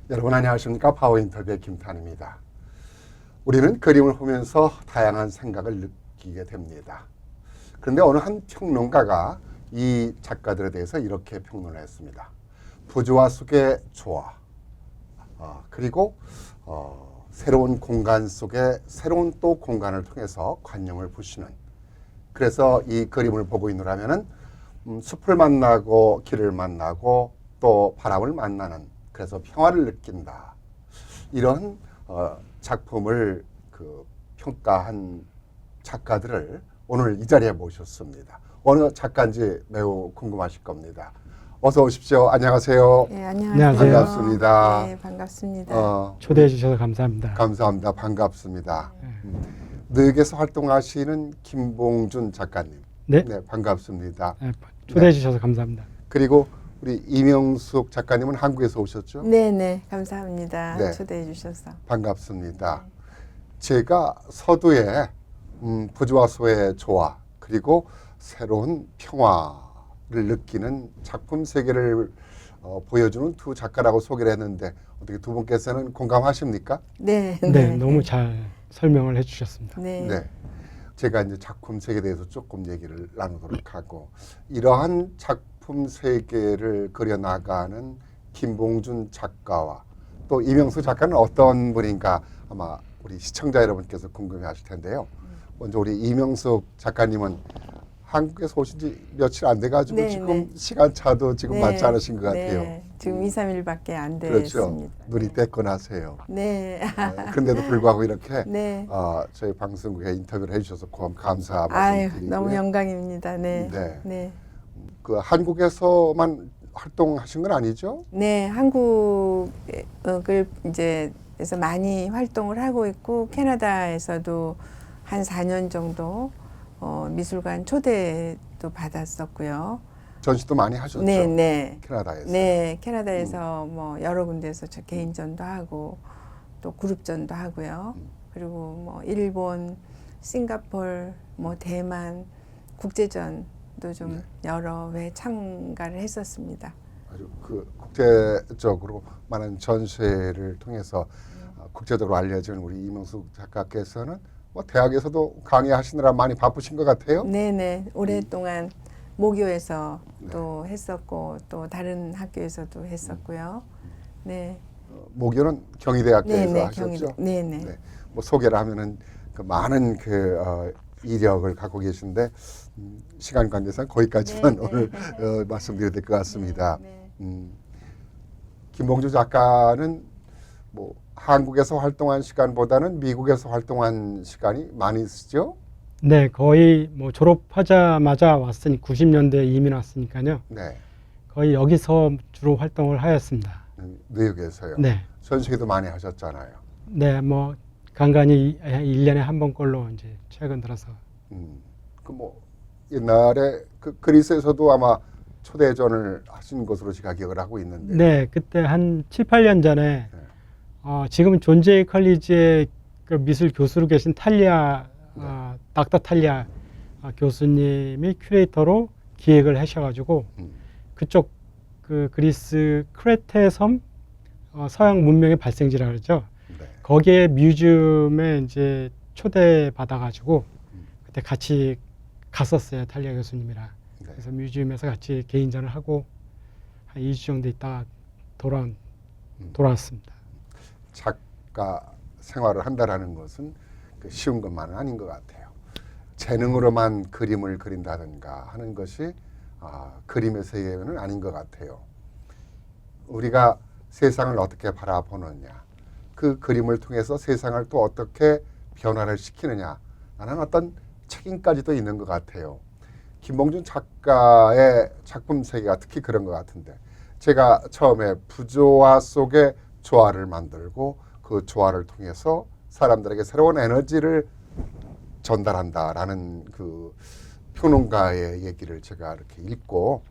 여러분 안녕하십니까? 파워인터뷰의 김탄입니다. 우리는 그림을 보면서 다양한 생각을 느끼게 됩니다. 그런데 어느 한 평론가가 이 작가들에 대해서 이렇게 평론을 했습니다. 부조화 속의 조화, 그리고 새로운 공간 속에 새로운 또 공간을 통해서 관용을 부시는, 그래서 이 그림을 보고 있느라면은 숲을 만나고 길을 만나고 또 바람을 만나는, 그래서 평화를 느낀다. 이런 작품을 평가한 작가들을 오늘 이 자리에 모셨습니다. 어느 작가인지 매우 궁금하실 겁니다. 어서 오십시오. 안녕하세요. 네, 안녕하세요. 반갑습니다. 네, 반갑습니다. 초대해 주셔서 감사합니다. 감사합니다. 반갑습니다. 늑에서 활동하시는 김봉준 작가님. 네. 네, 반갑습니다. 초대해 주셔서 감사합니다. 그리고 우리 이명숙 작가님은 한국에서 오셨죠? 네, 감사합니다. 네. 초대해 주셔서. 반갑습니다. 제가 서두에 부조화소의 조화 그리고 새로운 평화를 느끼는 작품 세계를 보여주는 두 작가라고 소개를 했는데 어떻게 두 분께서는 공감하십니까? 네, 네, 너무 잘 설명을 해주셨습니다. 네. 네. 제가 이제 작품 세계에 대해서 조금 얘기를 나누도록 하고, 이러한 작품 세계를 그려나가는 김봉준 작가와 또 이명수 작가는 어떤 분인가 아마 우리 시청자 여러분께서 궁금해하실 텐데요. 먼저 우리 이명숙 작가님은 한국에서 오신 지 며칠 안 돼가지고 네, 지금 네. 시간차도 지금 네, 맞지 않으신 것 같아요. 네, 지금 2, 3일밖에 안 그렇죠. 됐습니다. 눈이 떼끈하세요. 네. 그런데도 불구하고 이렇게 네. 저희 방송국에 인터뷰를 해주셔서 고맙 감사 아유, 말씀드리고요. 너무 영광입니다. 네. 네. 네. 그 한국에서만 활동하신 건 아니죠? 네, 한국을 이제 에서 많이 활동을 하고 있고 캐나다에서도 한 4년 정도 미술관 초대도 받았었고요. 전시도 많이 하셨죠? 네, 네. 캐나다에서. 네, 캐나다에서 뭐 여러 군데에서 저 개인전도 하고 또 그룹전도 하고요. 그리고 뭐 일본, 싱가포르, 뭐 대만 국제전도 좀 여러 회 참가를 했었습니다. 아주 국제적으로 많은 전시회를 통해서 국제적으로 알려진 우리 이명숙 작가께서는 뭐 대학에서도 강의하시느라 많이 바쁘신 것 같아요. 네네, 오랫동안 모교에서 또 했었고 또 다른 학교에서도 했었고요. 네. 모교는 경희대학교에서 네네, 하셨죠? 네네. 네. 뭐 소개를 하면은 그 많은 이력을 갖고 계신데 시간 관계상 거기까지만 네, 오늘 말씀드려야 될 것 같습니다. 네. 김봉주 작가는 뭐 한국에서 활동한 시간보다는 미국에서 활동한 시간이 많이 있으죠? 네, 거의 뭐 졸업하자마자 왔으니 90년대에 이민 왔으니까요. 네. 거의 여기서 주로 활동을 하였습니다. 뉴욕에서요. 네, 전시회도 많이 하셨잖아요. 네, 뭐 간간히 1년에 한 번꼴로 이제 최근 들어서. 그 뭐 옛날에 그리스에서도 아마 초대전을 하신 것으로 제가 기억을 하고 있는데. 네, 그때 한 7, 8년 전에 지금 존 제이 컬리지의 그 미술 교수로 계신 탈리아 닥터 탈리아 교수님이 큐레이터로 기획을 하셔가지고 그쪽 그 그리스 크레테 섬 서양 문명의 발생지라 그러죠. 네. 거기에 뮤지엄에 이제 초대 받아가지고 그때 같이 갔었어요, 탈리아 교수님이랑. 네. 그래서 뮤지엄에서 같이 개인전을 하고 한 2주 정도 있다가 돌아왔습니다. 작가 생활을 한다라는 것은 쉬운 것만은 아닌 것 같아요. 재능으로만 그림을 그린다든가 하는 것이 그림의 세계는 아닌 것 같아요. 우리가 세상을 어떻게 바라보느냐, 그 그림을 통해서 세상을 또 어떻게 변화를 시키느냐 라는 어떤 책임까지도 있는 것 같아요. 김봉준 작가의 작품 세계가 특히 그런 것 같은데, 제가 처음에 부조화 속의 조화를 만들고 그 조화를 통해서 사람들에게 새로운 에너지를 전달한다라는 그 평론가의 얘기를 제가 이렇게 읽고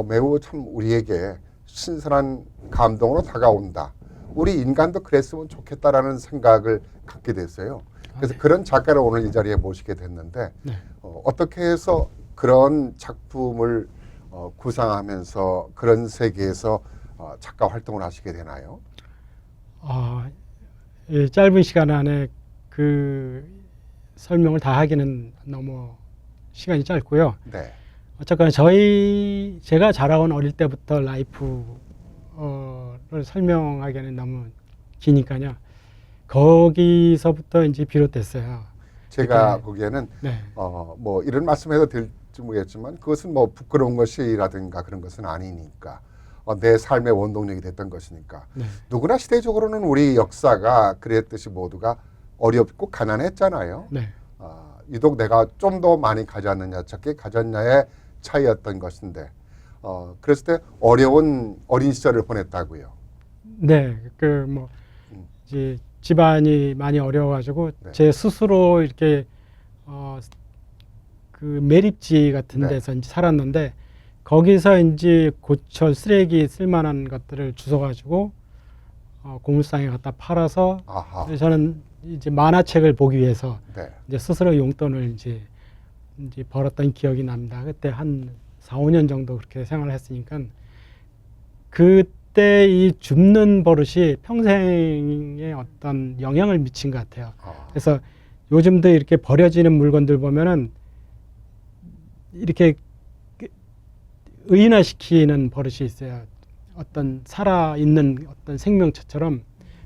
매우 참 우리에게 신선한 감동으로 다가온다. 우리 인간도 그랬으면 좋겠다라는 생각을 갖게 됐어요. 그래서 그런 작가를 오늘 이 자리에 모시게 됐는데 어떻게 해서 그런 작품을 구상하면서 그런 세계에서 작가 활동을 하시게 되나요? 이 짧은 시간 안에 그 설명을 다 하기는 너무 시간이 짧고요. 네. 어쨌거나 제가 자라온 어릴 때부터 라이프를 설명하기에는 너무 기니까요. 거기서부터 이제 비롯됐어요. 제가 그러니까- 보기에는 네, 뭐 이런 말씀해도 될지 모르겠지만 그것은 뭐 부끄러운 것이라든가 그런 것은 아니니까 내 삶의 원동력이 됐던 것이니까 네, 누구나 시대적으로는 우리 역사가 그랬듯이 모두가 어렵고 가난했잖아요. 네, 유독 내가 좀 더 많이 가졌느냐 적게 가졌냐의 차이였던 것인데 그랬을 때 어려운 어린 시절을 보냈다고요. 네. 그 뭐 이제 집안이 많이 어려워가지고 네. 제 스스로 이렇게 그 매립지 같은 네. 데서 이제 살았는데 거기서 이제 고철 쓰레기 쓸만한 것들을 주워가지고 고물상에 갖다 팔아서 아하. 저는 이제 만화책을 보기 위해서 네. 이제 스스로 용돈을 이제 벌었던 기억이 납니다. 그때 한 4, 5년 정도 그렇게 생활을 했으니까 그때 이 줍는 버릇이 평생에 어떤 영향을 미친 것 같아요. 그래서 요즘도 이렇게 버려지는 물건들 보면은 이렇게 의인화시키는 버릇이 있어요. 어떤 살아있는 어떤 생명체처럼.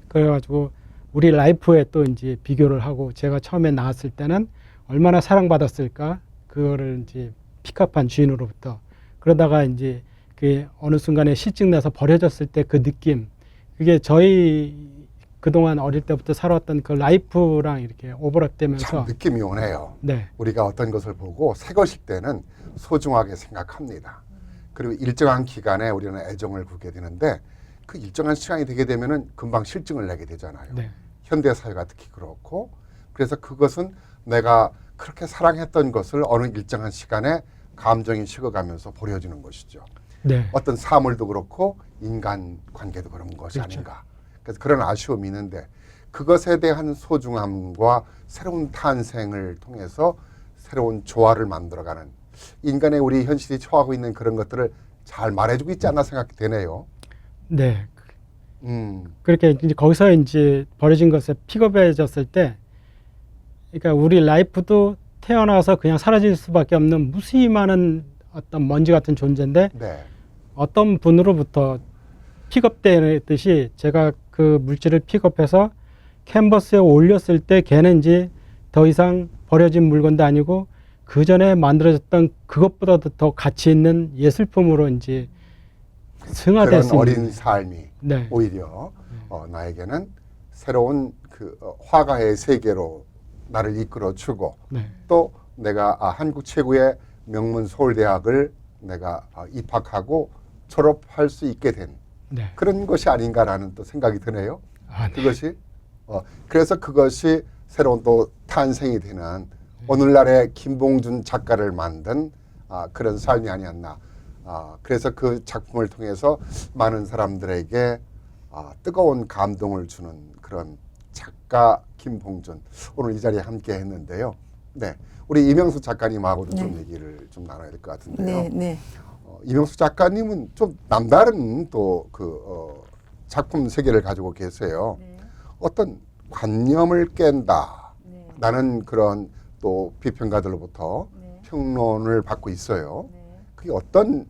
그래가지고 우리 라이프에 또 이제 비교를 하고 제가 처음에 나왔을 때는 얼마나 사랑받았을까 그거를 이제 픽업한 주인으로부터 그러다가 이제 그 어느 순간에 실증 나서 버려졌을 때 그 느낌 그게 저희 그동안 어릴 때부터 살아왔던 그 라이프랑 이렇게 오버랩되면서 참 느낌이 오네요. 네, 우리가 어떤 것을 보고 새 것일 때는 소중하게 생각합니다. 그리고 일정한 기간에 우리는 애정을 갖게 되는데 그 일정한 시간이 되게 되면은 금방 실증을 내게 되잖아요. 네, 현대 사회가 특히 그렇고 그래서 그것은 내가 그렇게 사랑했던 것을 어느 일정한 시간에 감정이 식어가면서 버려지는 것이죠. 네, 어떤 사물도 그렇고 인간 관계도 그런 것이 그렇죠. 아닌가. 그래서 그런 아쉬움이 있는데 그것에 대한 소중함과 새로운 탄생을 통해서 새로운 조화를 만들어가는 인간의 우리 현실이 처하고 있는 그런 것들을 잘 말해주고 있지 않나 생각이 되네요. 네. 음, 그렇게 이제 거기서 이제 버려진 것에 픽업해졌을 때, 그러니까 우리 라이프도 태어나서 그냥 사라질 수밖에 없는 무수히 많은 어떤 먼지 같은 존재인데 네, 어떤 분으로부터 픽업되듯이 제가 그 물질을 픽업해서 캔버스에 올렸을 때 걔는 이제 더 이상 버려진 물건도 아니고 그 전에 만들어졌던 그것보다도 더 가치 있는 예술품으로 이제 승화될 그런 수 있는. 어린 삶이 네, 오히려 나에게는 새로운 그 화가의 세계로 나를 이끌어주고 네, 또 내가 한국 최고의 명문 서울대학을 내가 입학하고 졸업할 수 있게 된 네. 그런 것이 아닌가라는 또 생각이 드네요. 아, 네. 그것이 그래서 그것이 새로운 또 탄생이 되는 오늘날의 김봉준 작가를 만든 그런 삶이 아니었나. 그래서 그 작품을 통해서 많은 사람들에게 뜨거운 감동을 주는 그런 작가 김봉준 오늘 이 자리에 함께 했는데요. 네, 우리 이명수 작가님하고도 좀 네. 얘기를 좀 나눠야 될 것 같은데요. 네, 네. 이명수 작가님은 좀 남다른 또 그 작품 세계를 가지고 계세요. 네. 어떤 관념을 깬다. 네. 라는 그런 또 비평가들로부터 네. 평론을 받고 있어요. 네. 그게 어떤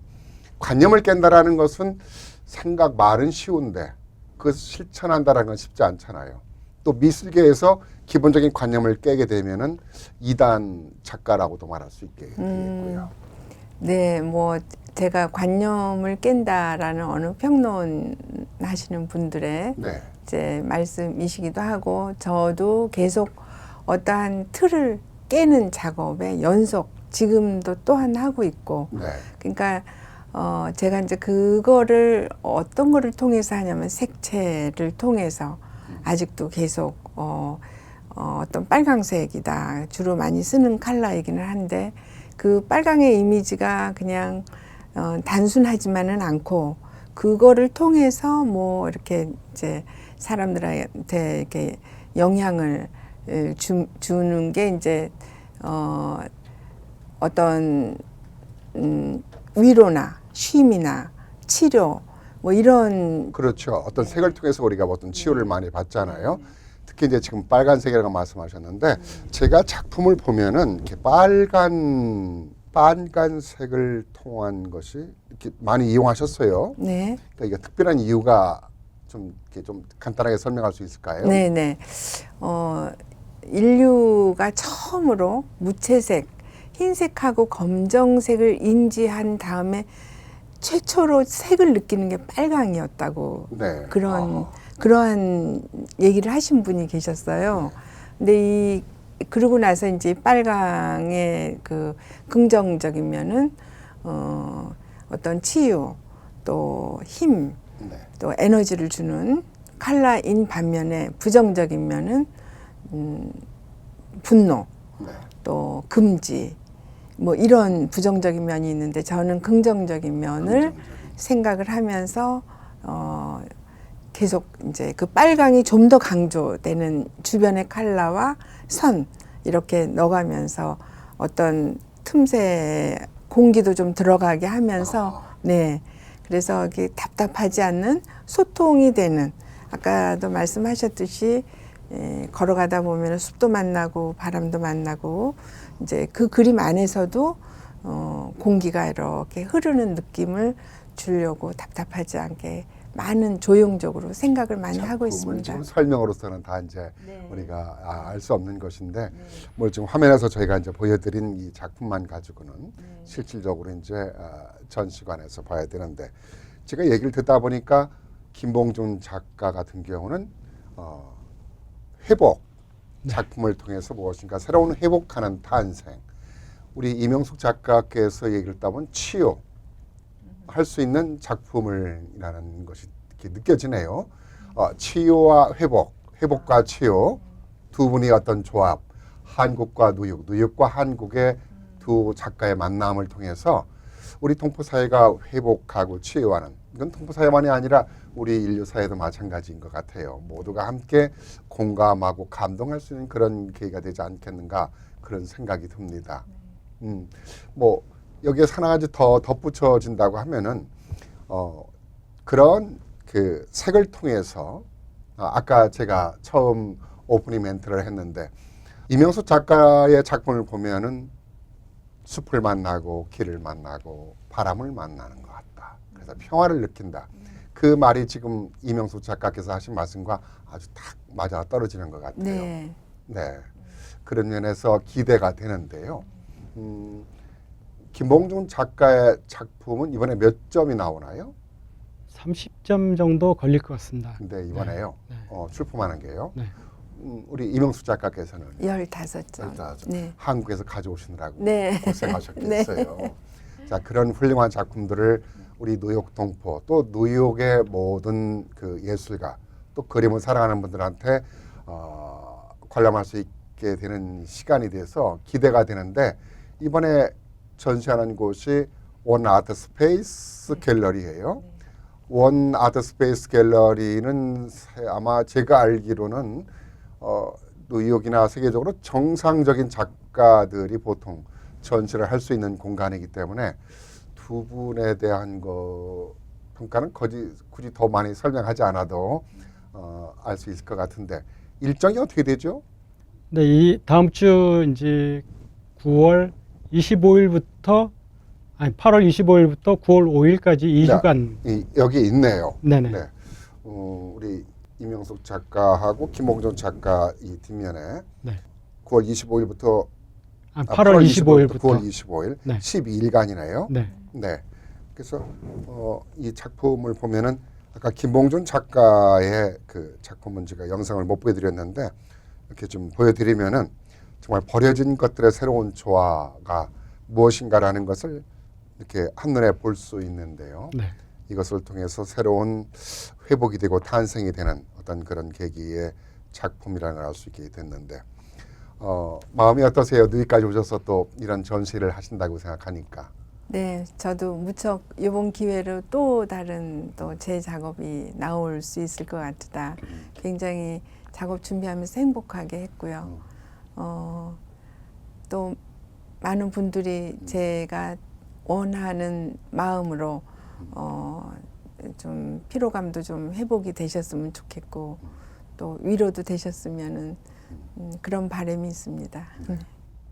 관념을 깬다라는 것은 생각 말은 쉬운데 그것을 실천한다라는 건 쉽지 않잖아요. 또 미술계에서 기본적인 관념을 깨게 되면은 이단 작가라고도 말할 수 있게 되겠고요. 네, 뭐 제가 관념을 깬다라는 어느 평론 하시는 분들의 네, 이제 말씀이시기도 하고 저도 계속 어떠한 틀을 깨는 작업의 연속 지금도 또한 하고 있고 네, 그러니까 제가 이제 그거를 어떤 거를 통해서 하냐면 색채를 통해서 아직도 계속 어떤 빨강색이다 주로 많이 쓰는 컬러이기는 한데 그 빨강의 이미지가 그냥 단순하지만은 않고 그거를 통해서 뭐 이렇게 이제 사람들한테 이렇게 영향을 주는 게 이제 어떤 위로나 쉼이나 치료 뭐 이런 그렇죠. 어떤 색을 통해서 우리가 어떤 치유를 많이 받잖아요. 특히 이제 지금 빨간색이라고 말씀하셨는데 제가 작품을 보면은 이렇게 빨간색을 통한 것이 이렇게 많이 이용하셨어요. 네. 그러니까 이게 특별한 이유가 좀 이렇게 좀 간단하게 설명할 수 있을까요? 네네. 인류가 처음으로 무채색, 흰색하고 검정색을 인지한 다음에 최초로 색을 느끼는 게 빨강이었다고 네. 그러한 얘기를 하신 분이 계셨어요. 근데 그러고 나서 이제 빨강의 그 긍정적인 면은 어떤 치유, 또 힘, 네. 또 에너지를 주는 컬러인 반면에 부정적인 면은 분노, 네. 또 금지, 뭐 이런 부정적인 면이 있는데 저는 긍정적인 면을 생각을 하면서 계속 이제 그 빨강이 좀 더 강조되는 주변의 컬러와 선 이렇게 넣어가면서 어떤 틈새 공기도 좀 들어가게 하면서 네. 그래서 이게 답답하지 않는 소통이 되는 아까도 말씀하셨듯이 걸어가다 보면 숲도 만나고 바람도 만나고 이제 그 그림 안에서도 공기가 이렇게 흐르는 느낌을 주려고 답답하지 않게 많은 조형적으로 생각을 많이 하고 있습니다. 지금 설명으로서는 다 이제 네. 우리가 알 수 없는 것인데 뭘 지금 화면에서 저희가 이제 보여드린 이 작품만 가지고는 실질적으로 이제 전시관에서 봐야 되는데 제가 얘기를 듣다 보니까 김봉준 작가 같은 경우는 회복 작품을 통해서 무엇인가 새로운 회복하는 탄생 우리 이명숙 작가께서 얘기를 듣다보면 치유 할 수 있는 작품을이라는 것이 이렇게 느껴지네요. 치유와 회복, 회복과 치유 두 분이 어떤 조합, 한국과 누육, 누육과 한국의 두 작가의 만남을 통해서 우리 동포 사회가 회복하고 치유하는 이건 동포 사회만이 아니라 우리 인류 사회도 마찬가지인 것 같아요. 모두가 함께 공감하고 감동할 수 있는 그런 계기가 되지 않겠는가 그런 생각이 듭니다. 뭐 여기에 하나 가지 더 덧붙여진다고 하면은 그런 그 색을 통해서 아까 제가 처음 오프닝 멘트를 했는데 이명숙 작가의 작품을 보면은 숲을 만나고 길을 만나고 바람을 만나는 것 같다. 그래서 평화를 느낀다. 그 말이 지금 이명숙 작가께서 하신 말씀과 아주 딱 맞아 떨어지는 것 같아요. 네. 네. 그런 면에서 기대가 되는데요. 김봉준 작가의 작품은 이번에 몇 점이 나오나요? 30점 정도 걸릴 것 같습니다. 근데 이번에요. 네. 출품하는 게요. 네. 우리 이명숙 작가께서는 15점. 네. 한국에서 가져오시느라고 네. 고생하셨겠어요. 자, 그런 훌륭한 작품들을 우리 뉴욕 동포 또 뉴욕의 모든 그 예술가 또 그림을 사랑하는 분들한테 관람할 수 있게 되는 시간이 돼서 기대가 되는데 이번에 전시하는 곳이 원 아트 스페이스 갤러리예요. 원 아트 스페이스 갤러리는 아마 제가 알기로는 뉴욕이나 세계적으로 정상적인 작가들이 보통 전시를 할 수 있는 공간이기 때문에 두 분에 대한 평가는 굳이 더 많이 설명하지 않아도 알 수 있을 것 같은데 일정이 어떻게 되죠? 네, 이 다음 주 이제 9월 25일부터 아니 8월 25일부터 9월 5일까지 2주간 여기 있네요. 네네. 네. 우리 이명숙 작가하고 김봉준 작가 이 뒷면에 네. 9월 25일부터 8월 25일부터 9월 25일 네. 12일간이네요. 네. 네. 그래서 이 작품을 보면은 아까 김봉준 작가의 그 작품은 제가 영상을 못 보여드렸는데 이렇게 좀 보여드리면은 정말 버려진 것들의 새로운 조화가 무엇인가라는 것을 이렇게 한눈에 볼 수 있는데요. 네. 이것을 통해서 새로운 회복이 되고 탄생이 되는 어떤 그런 계기의 작품이라는 걸 알 수 있게 됐는데 마음이 어떠세요? 누이까지 오셔서 또 이런 전시를 하신다고 생각하니까. 네, 저도 무척 이번 기회로 또 다른 또 제 작업이 나올 수 있을 것 같다. 굉장히 작업 준비하면서 행복하게 했고요. 또 많은 분들이 제가 원하는 마음으로 좀 피로감도 좀 회복이 되셨으면 좋겠고 또 위로도 되셨으면은 그런 바람이 있습니다.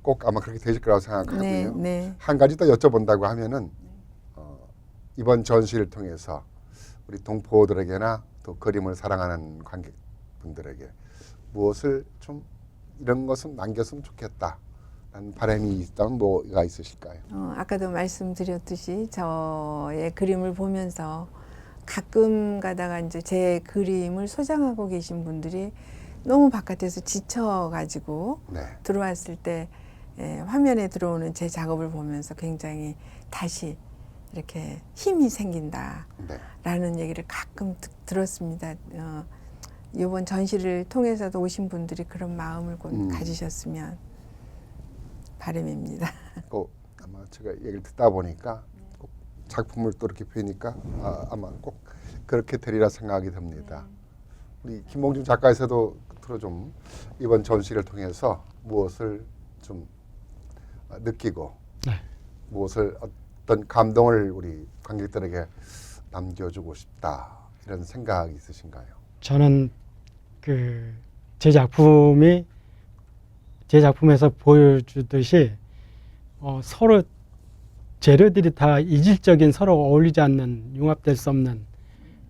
꼭 아마 그렇게 되실 거라고 생각하고요. 네, 네. 한 가지 더 여쭤본다고 하면은 이번 전시를 통해서 우리 동포들에게나 또 그림을 사랑하는 관객분들에게 무엇을 좀 이런 것은 남겼으면 좋겠다라는 바람이 있다면 뭐가 있으실까요? 아까도 말씀드렸듯이 저의 그림을 보면서 가끔 가다가 이제 제 그림을 소장하고 계신 분들이 너무 바깥에서 지쳐가지고 네. 들어왔을 때 화면에 들어오는 제 작업을 보면서 굉장히 다시 이렇게 힘이 생긴다라는 네. 얘기를 가끔 들었습니다. 이번 전시를 통해서도 오신 분들이 그런 마음을 곧 가지셨으면 바람입니다. 꼭 아마 제가 얘기를 듣다 보니까 꼭 작품을 또 이렇게 보니까 아마 꼭 그렇게 되리라 생각이 듭니다. 우리 김봉준 작가에서도 끝으로 좀 이번 전시를 통해서 무엇을 좀 느끼고 네. 무엇을 어떤 감동을 우리 관객들에게 남겨주고 싶다 이런 생각이 있으신가요? 저는 그 제 작품에서 보여주듯이 서로 재료들이 다 이질적인 서로 어울리지 않는 융합될 수 없는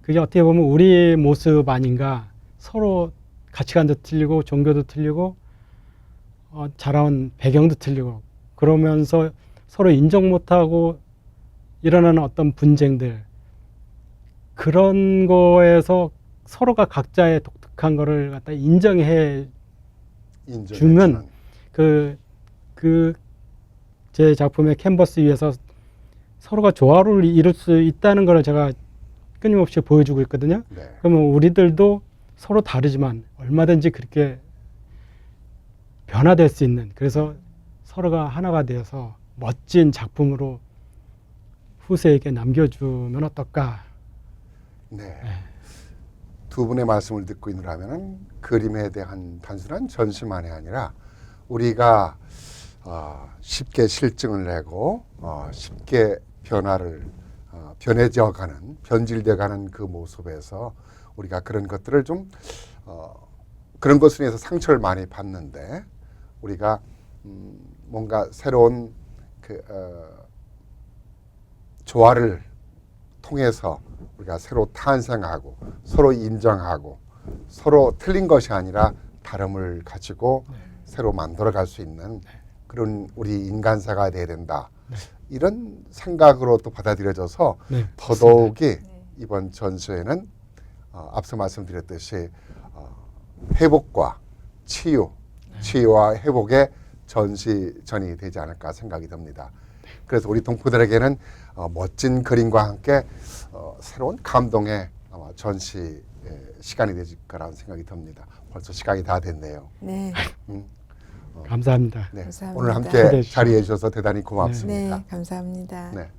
그게 어떻게 보면 우리의 모습 아닌가. 서로 가치관도 틀리고 종교도 틀리고 자라온 배경도 틀리고 그러면서 서로 인정 못하고 일어나는 어떤 분쟁들 그런 거에서 서로가 각자의 독특한 거를 갖다 인정해 주면 제 작품의 캔버스 위에서 서로가 조화를 이룰 수 있다는 걸 제가 끊임없이 보여주고 있거든요. 네. 그러면 우리들도 서로 다르지만 얼마든지 그렇게 변화될 수 있는 그래서 서로가 하나가 되어서 멋진 작품으로 후세에게 남겨주면 어떨까. 네. 두 분의 말씀을 듣고 있느라면 그림에 대한 단순한 전시만이 아니라 우리가 쉽게 실증을 내고 쉽게 변해져가는 변질돼가는 그 모습에서 우리가 그런 것들을 좀 그런 것으로 인해서 상처를 많이 받는데 우리가 뭔가 새로운 조화를 통해서 우리가 새로 탄생하고 서로 인정하고 서로 틀린 것이 아니라 다름을 가지고 새로 만들어갈 수 있는 그런 우리 인간사가 돼야 된다. 이런 생각으로 또 받아들여져서 더더욱이 이번 전시회는 앞서 말씀드렸듯이 회복과 치유와 회복의 전이 되지 않을까 생각이 듭니다. 그래서 우리 동포들에게는 멋진 그림과 함께 새로운 감동의 전시 시간이 되실 거라는 생각이 듭니다. 벌써 시간이 다 됐네요. 네. 감사합니다. 네. 감사합니다. 오늘 함께 자리해 주셔서 대단히 고맙습니다. 네, 감사합니다. 네.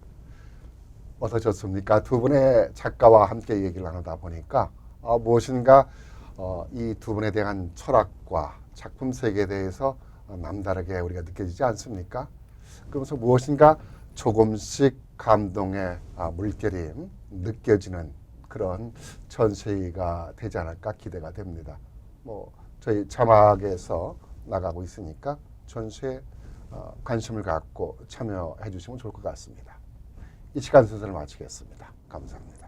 어떠셨습니까? 두 분의 작가와 함께 얘기를 나누다 보니까 무엇인가 이 두 분에 대한 철학과 작품 세계에 대해서 남다르게 우리가 느껴지지 않습니까? 그러면서 무엇인가 조금씩 감동의 물결이 느껴지는 그런 전시가 되지 않을까 기대가 됩니다. 저희 자막에서 나가고 있으니까 전시에 관심을 갖고 참여해 주시면 좋을 것 같습니다. 이 시간 순서를 마치겠습니다. 감사합니다.